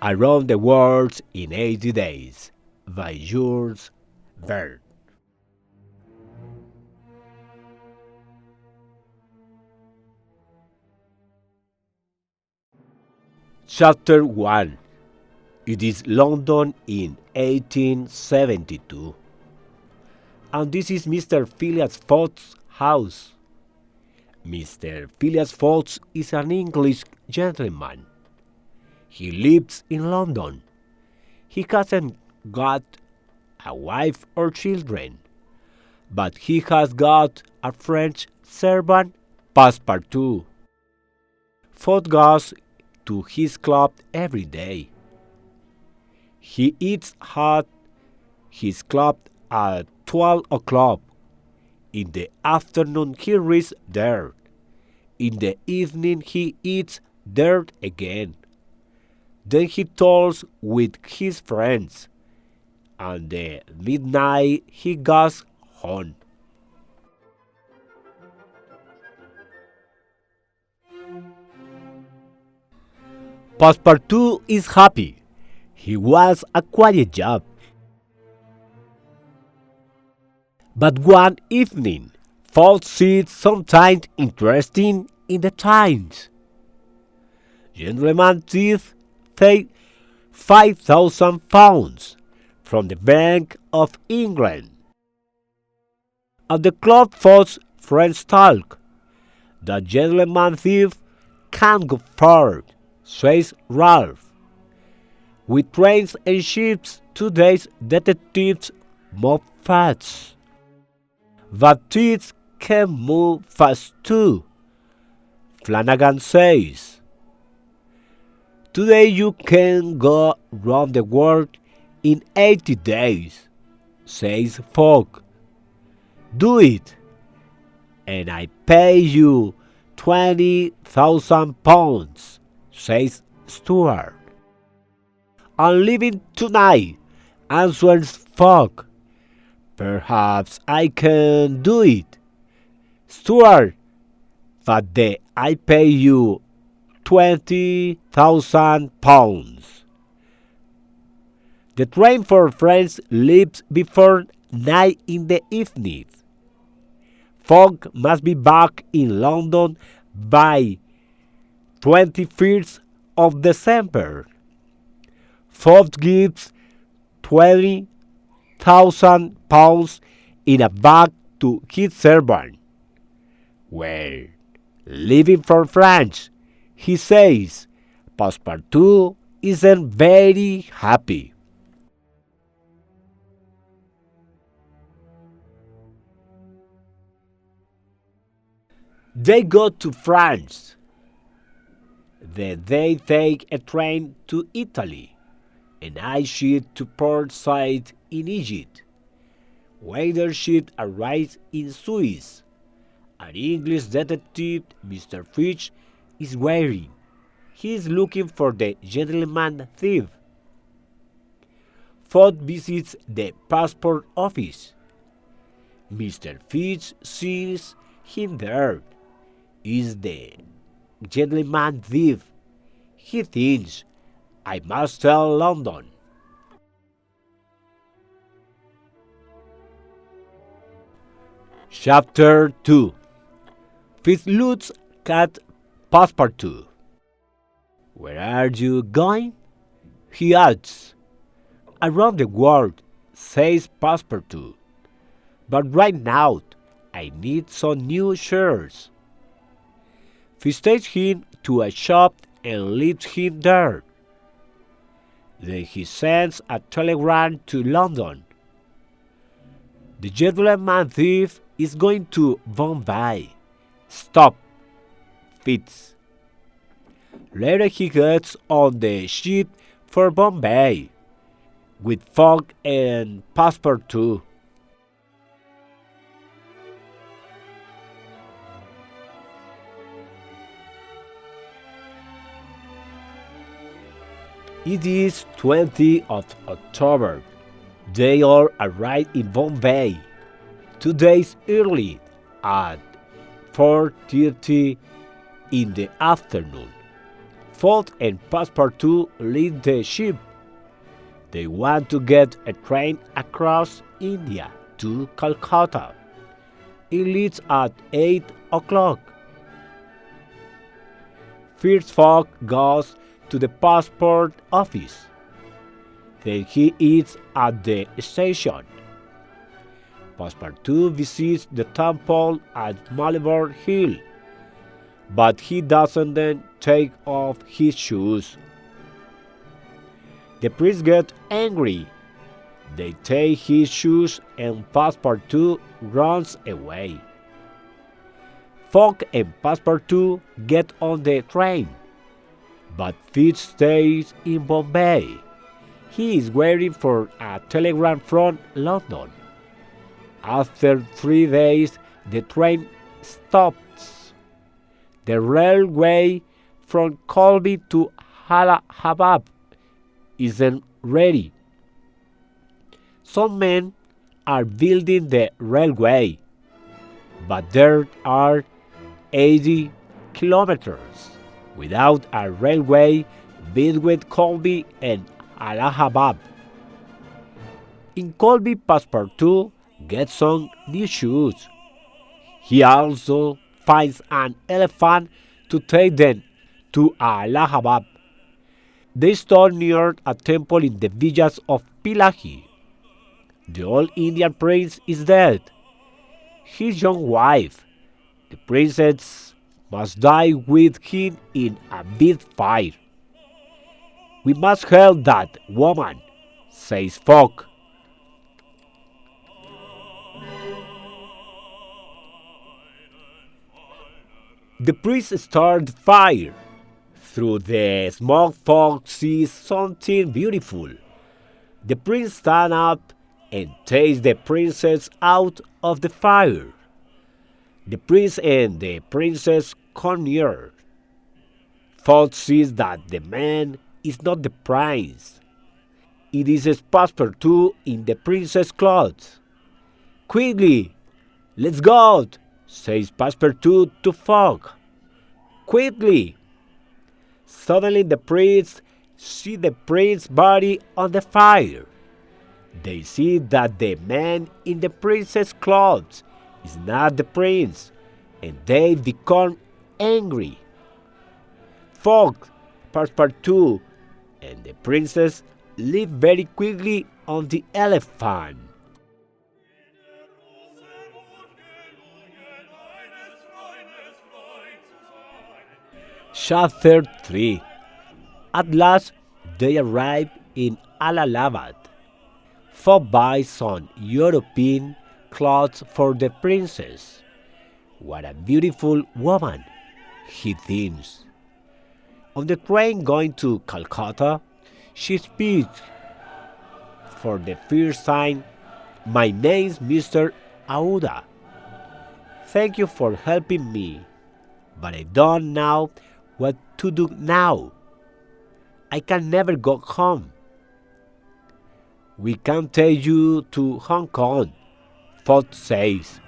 Around the World in 80 Days by Jules Verne. Chapter 1. It is London in 1872. And this is Mr. Phileas Fogg's house. Mr. Phileas Fogg is an English gentleman. He lives in London. He hasn't got a wife or children, but he has got a French servant, Passepartout. Fogg goes to his club every day. He eats at his club at 12 o'clock. In the afternoon he reads there. In the evening he eats there again. Then he talks with his friends. And at midnight he goes home. Passepartout is happy. He wants a quiet job. But one evening, Fogg sees something interesting in the Times. Gentleman thief take £5,000 from the Bank of England. At the club, Fogg's friends talk. The gentleman thief can't go far, says Ralph. With trains and ships, today's detectives move fast. But thieves can move fast too, Flanagan says. Today you can go round the world in 80 days, says Fogg. Do it, and I pay you £20,000, says Stuart. I'm leaving tonight, answers Fogg. Perhaps I can do it, Stuart, but I pay you £20,000. The train for France leaves before 9 in the evening. Fogg must be back in London by 21st of December. Fogg gives £20,000 in a bag to his servant. Well, leaving for France, he says, Passepartout isn't very happy. They go to France. Then they take a train to Italy, an ice ship to Port Said in Egypt. When their ship arrives in Suez, an English detective, Mr. Fitch, is waiting. He is looking for the gentleman thief. Fogg visits the passport office. Mr. Fitch sees him there. Is the gentleman thief. He thinks, I must tell London. Chapter 2. Fitz looks at Passepartout. Where are you going? He asks. Around the world, says Passepartout. But right now, I need some new shirts. Fitz takes him to a shop and leaves him there. Then he sends a telegram to London. The gentleman thief is going to Bombay. Stop, Fitz. Later he gets on the ship for Bombay, with Fogg and Passepartout. It is 20th of October. They all arrive in Bombay 2 days early at 4:30 in the afternoon. Ford and Passepartout lead the ship. They want to get a train across India to Calcutta. It leaves at 8 o'clock. First Fogg goes to the passport office. Then he eats at the station. Passepartout visits the temple at Malibu Hill, but he doesn't then take off his shoes. The priest gets angry. They take his shoes and Passepartout runs away. Fogg and Passepartout get on the train, but Fitz stays in Bombay. He is waiting for a telegram from London. After 3 days, the train stops. The railway from Colby to Allahabad isn't ready. Some men are building the railway, but there are 80 kilometers without a railway between Colby and Allahabad. In Colby, Passepartout gets some new shoes. He also finds an elephant to take them to Allahabad. They stop near a temple in the village of Pilahi. The old Indian prince is dead. His young wife, the princess, must die with him in a big fire. We must help that woman, says Fogg. The priest starts fire. Through the smoke, Fogg sees something beautiful. The prince stands up and takes the princess out of the fire. The prince and the princess come near. Fogg sees that the man is not the prince. It is Passepartout in the princess clothes. Quickly, let's go, says Passepartout to Fogg. Quickly! Suddenly the priests see the prince's body on the fire. They see that the man in the princess clothes is not the prince, and they become angry. Fogg, Passepartout, and the princess leap very quickly on the elephant. Chapter 3. At last they arrive in Allahabad. Fogg buys some European clothes for the princess. What a beautiful woman, he thinks. On the train going to Calcutta, she speaks. For the first time, my name's Mr. Aouda. Thank you for helping me, but I don't know what to do now. I can never go home. We can take you to Hong Kong, Fogg says.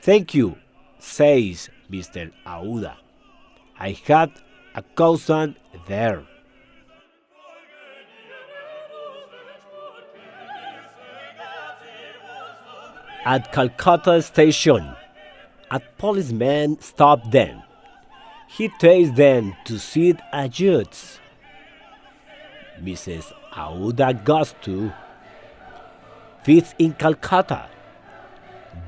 Thank you, says Mr. Aouda. I had a cousin there. At Calcutta station, a policeman stopped them. He takes them to see a judge. Mrs. Aouda goes to. Fits in Calcutta.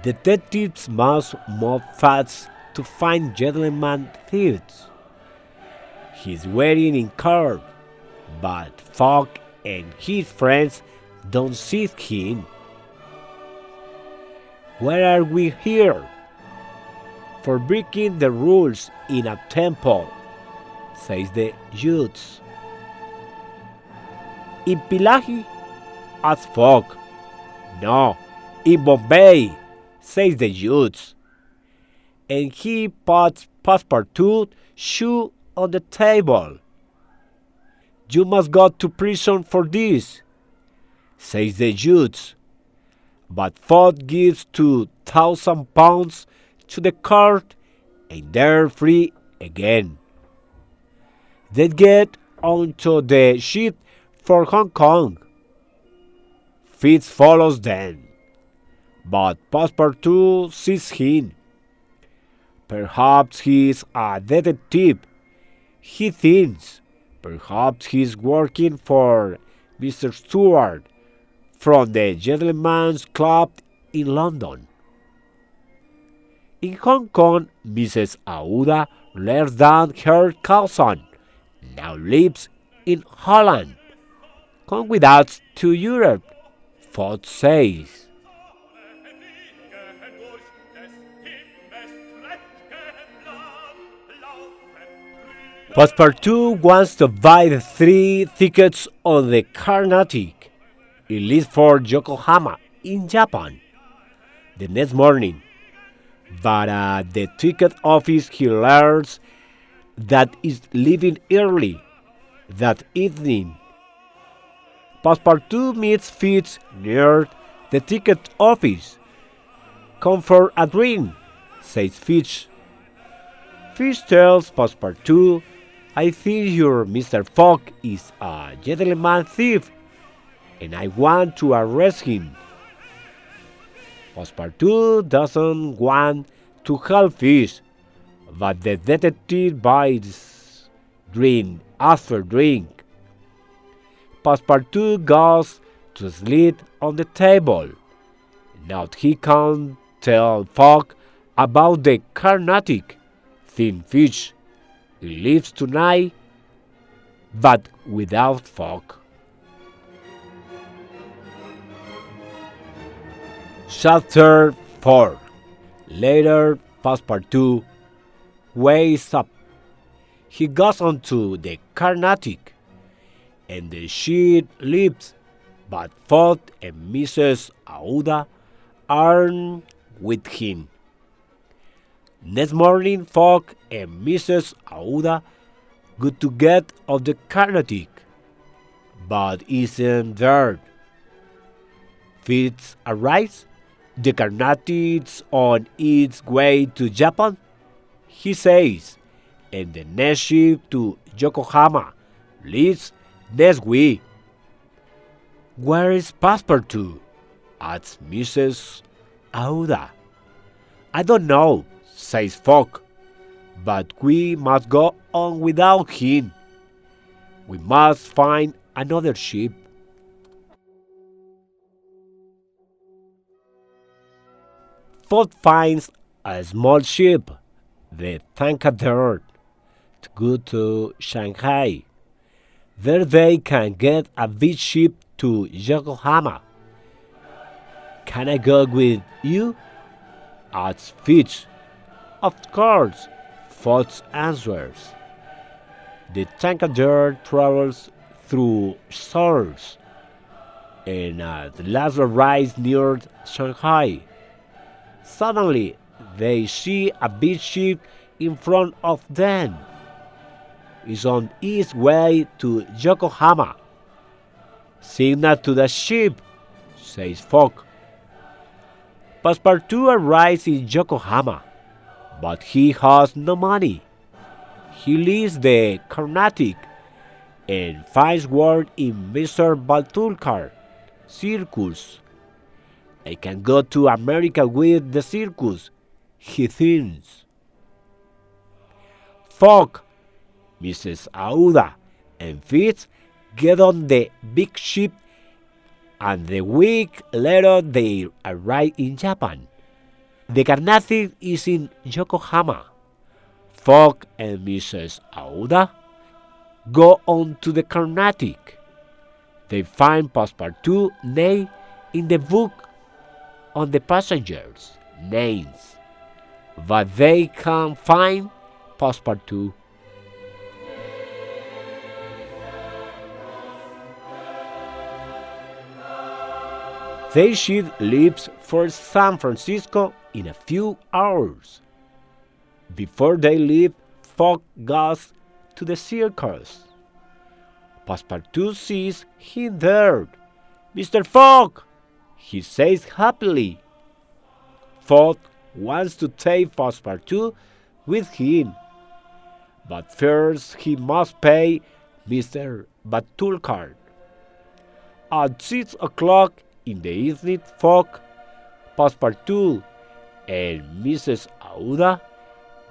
Detectives must move fast to find gentleman thieves. He's waiting in court, but Fogg and his friends don't see him. Why are we here? For breaking the rules in a temple, says the judge. In Pilahi? Asks Fogg. No, in Bombay, says the judge. And he puts Passepartout's shoe on the table. You must go to prison for this, says the judge. But Fogg gives £2,000 to the court and they're free again. They get onto the ship for Hong Kong. Fitz follows them, but Passepartout sees him. Perhaps he's a detective, he thinks. Perhaps he's working for Mr. Stewart from the Gentleman's Club in London. In Hong Kong, Mrs. Aouda learns that her cousin now lives in Holland. Come with us to Europe, Fox says. Passepartout wants to buy the 3 tickets on the Carnatic. It leaves for Yokohama in Japan the next morning. But at the ticket office he learns that is leaving early that evening. Passepartout meets Fitz near the ticket office. Come for a drink, says Fitz. Fitz tells Passepartout, I think your Mr. Fogg is a gentleman thief, and I want to arrest him. Passepartout doesn't want to help Fitz, but the detective buys drink after drink. Passepartout goes to sleep on the table. Now he can't tell Fogg about the Carnatic. Thin Fish leaves tonight, but without Fogg. Chapter 4. Later, Passepartout wakes up. He goes onto the Carnatic, and the ship leaves, but Fogg and Mrs. Aouda aren't with him. Next morning, Fogg and Mrs. Aouda go to get off the Carnatic, but isn't there. Fitz arrives. The Carnatic's on its way to Japan, he says, and the next ship to Yokohama leaves next week. Where is Passepartout? Asks Mrs. Aouda. I don't know, says Fogg, but we must go on without him. We must find another ship. Fogg finds a small ship, the Tankadere, to go to Shanghai. There they can get a big ship to Yokohama. Can I go with you? Asks Fitz. Of course, Fogg answers. The Tankadere travels through stores and at last arrives near Shanghai. Suddenly, they see a big ship in front of them. It's on its way to Yokohama. Signal to the ship, says Fogg. Passepartout arrives in Yokohama, but he has no money. He leaves the Carnatic and finds work in Mr. Baltulkar's circus. I can go to America with the circus, he thinks. Fogg, Mrs. Aouda, and Fitz get on the big ship, and a week later they arrive in Japan. The Carnatic is in Yokohama. Fogg and Mrs. Aouda go on to the Carnatic. They find Passepartout name in the book on the passengers' names, but they can't find Passepartout. Their ship leaves for San Francisco in a few hours. Before they leave, Fogg goes to the circus. Passepartout sees him there. Mr. Fogg, he says happily. Fogg wants to take Passepartout with him, but first he must pay Mr. Batulcar. At 6 o'clock in the evening, Fogg, Passepartout, and Mrs. Aouda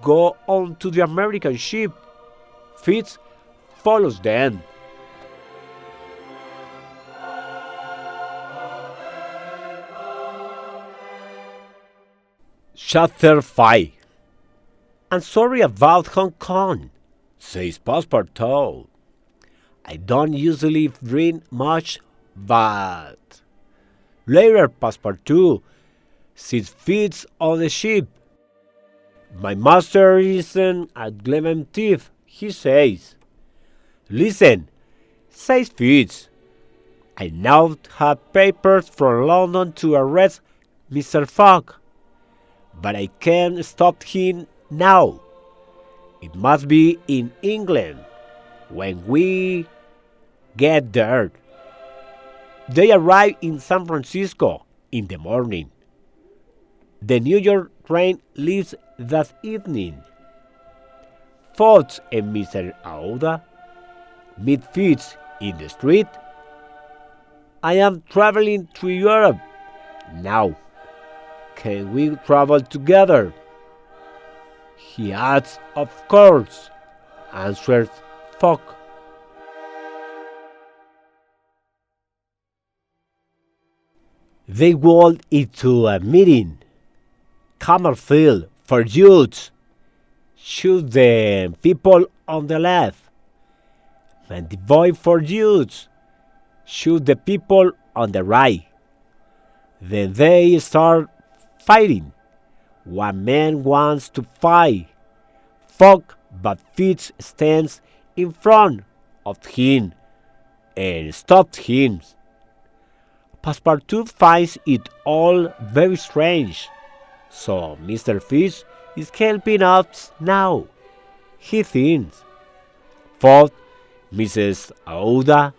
go on to the American ship. Fitz follows them. Chapter 5. I'm sorry about Hong Kong, says Passepartout. I don't usually drink much, but... Later, Passepartout sees Fitz on the ship. My master isn't a clement thief, he says. Listen, says Fitz. I now have papers from London to arrest Mr. Fogg, but I can't stop him now. It must be in England when we get there. They arrive in San Francisco in the morning. The New York train leaves that evening. Fogg and Mr. Aouda meet Fitz in the street. I am traveling to Europe now. Can we travel together? He adds, of course, answers Fogg. They walked into a meeting. Camerfield for youths. Shoot the people on the left. Mandiboy for youths. Shoot the people on the right. Then they start fighting. One man wants to fight Fogg, but Fitz stands in front of him and stops him. Passepartout finds it all very strange. So Mr. Fitz is helping us now, he thinks. Fogg, Mrs. Aouda,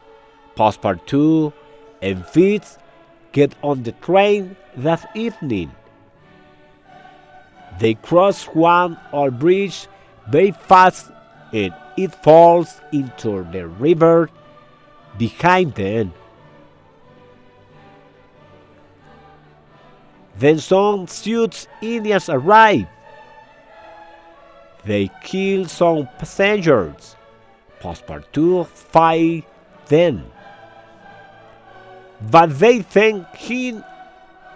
Passepartout, and Fitz get on the train that evening. They cross one old bridge very fast and it falls into the river behind them. Then some Sioux Indians arrive. They kill some passengers. Passepartout fight them. But they thank him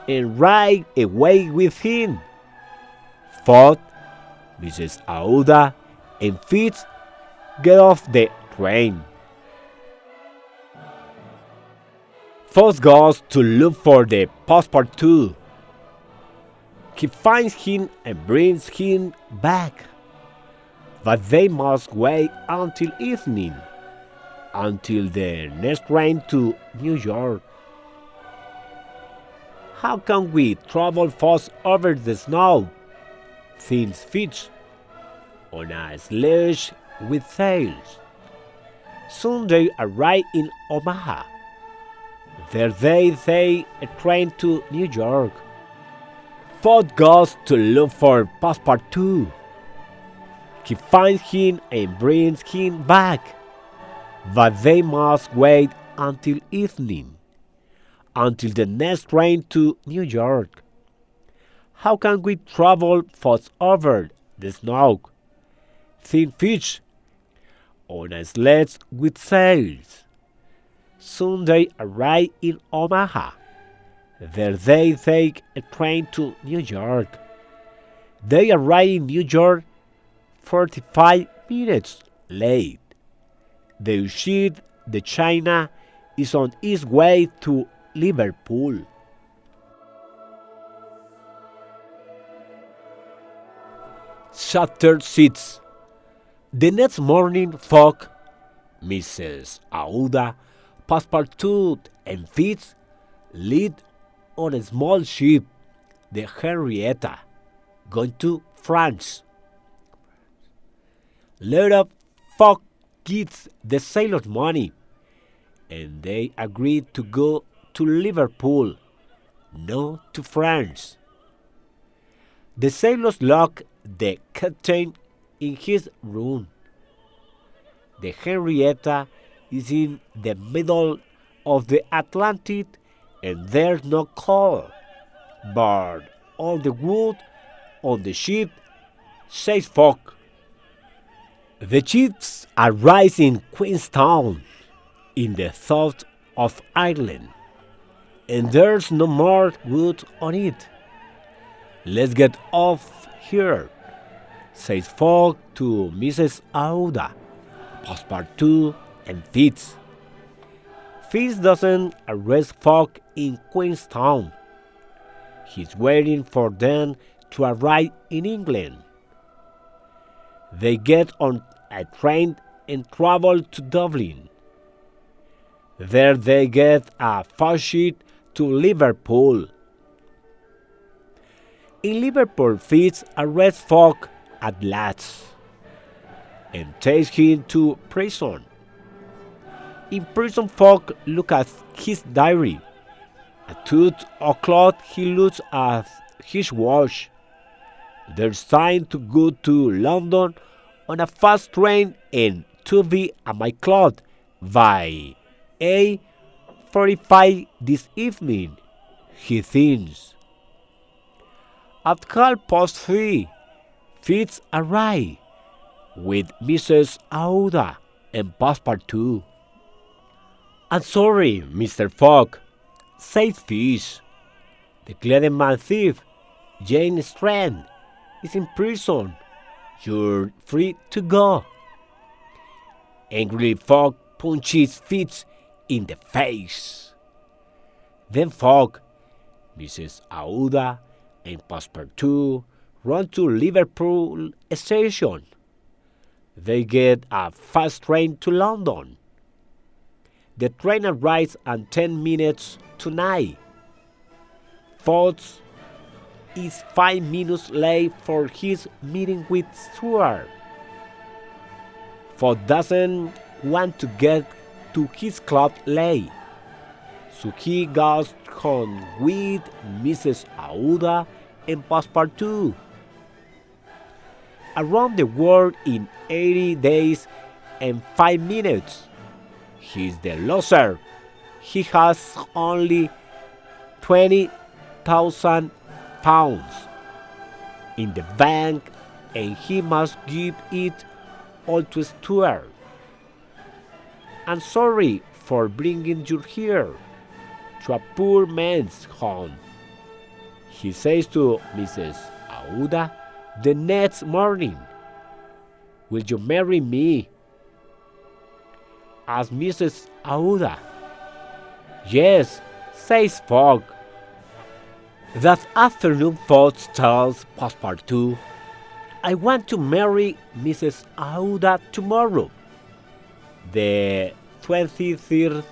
and ride away with him. Fogg, Mrs. Aouda, and Fitz get off the train. Fogg goes to look for the Passepartout. He finds him and brings him back. But they must wait until evening, until the next train to New York. How can we travel fast over the snow? Thinks Fitz. On a sledge with sails. Soon they arrive in Omaha. There they take a train to New York. Fogg goes to look for Passepartout. He finds him and brings him back. But they must wait until evening, until the next train to New York. How can we travel fast over the snow? Thin Fitz. On a sledge with sails. Soon they arrive in Omaha. There they take a train to New York. They arrive in New York 45 minutes late. The ship, the China, is on its way to Liverpool. Chapter 6. The next morning, Fogg, Mrs. Aouda, Passepartout, and Fitz lead on a small ship, the Henrietta, going to France. Later, Fogg gets the sailors money, and they agree to go to Liverpool, not to France. The sailors lock the captain in his room. The Henrietta is in the middle of the Atlantic and there's no coal. But all the wood on the ship, says Fogg. The ships arrive in Queenstown, in the south of Ireland, and there's no more wood on it. Let's get off here, says Fogg to Mrs. Aouda, Passepartout, and Fitz. Fitz doesn't arrest Fogg in Queenstown. He's waiting for them to arrive in England. They get on a train and travel to Dublin. There they get a fast ship to Liverpool. In Liverpool, Fitz arrests Fogg at last and takes him to prison. In prison, Fogg looks at his diary. At 2 o'clock, he looks at his watch. There's time to go to London on a fast train and to be at my club by 8:45 this evening, he thinks. At 3:30, Fitz arrives with Mrs. Aouda and Passepartout. I'm sorry, Mr. Fogg, says Fitz. The Cleveland thief, Jane Strand, is in prison. You're free to go. Angrily, Fogg punches Fitz in the face. Then Fogg, Mrs. Aouda, and Passepartout run to Liverpool station. They get a fast train to London. The train arrives at 10 minutes to 9. Fogg is 5 minutes late for his meeting with Stuart. Fogg doesn't want to get to his club late, so he goes home with Mrs. Aouda and Passepartout. Around the world in 80 days and 5 minutes. He's the loser. He has only 20,000 pounds in the bank and he must give it all to Stuart. I'm sorry for bringing you here, to a poor man's home, he says to Mrs. Aouda the next morning. Will you marry me? Asks Mrs. Aouda. Yes, says Fogg. That afternoon, Fogg tells Passepartout, I want to marry Mrs. Aouda tomorrow, the 23rd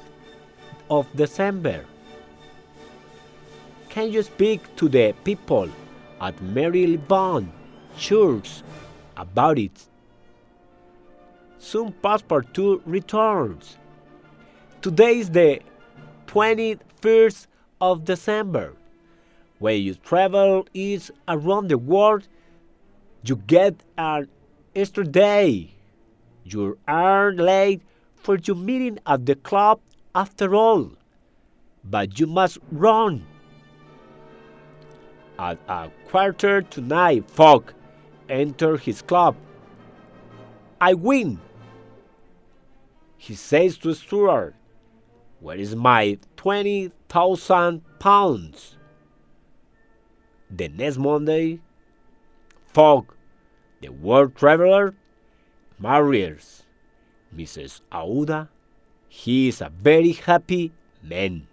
of December. Can you speak to the people at Marylebone Church about it? Soon Passepartout returns. Today is the 21st of December. When you travel east around the world, you get an extra day. You are late for your meeting at the club after all, but you must run. At 8:45, Fogg enters his club. I win, he says to Stuart. Where is my 20,000 pounds? The next Monday, Fogg, the world traveler, marries Mrs. Aouda. He is a very happy man.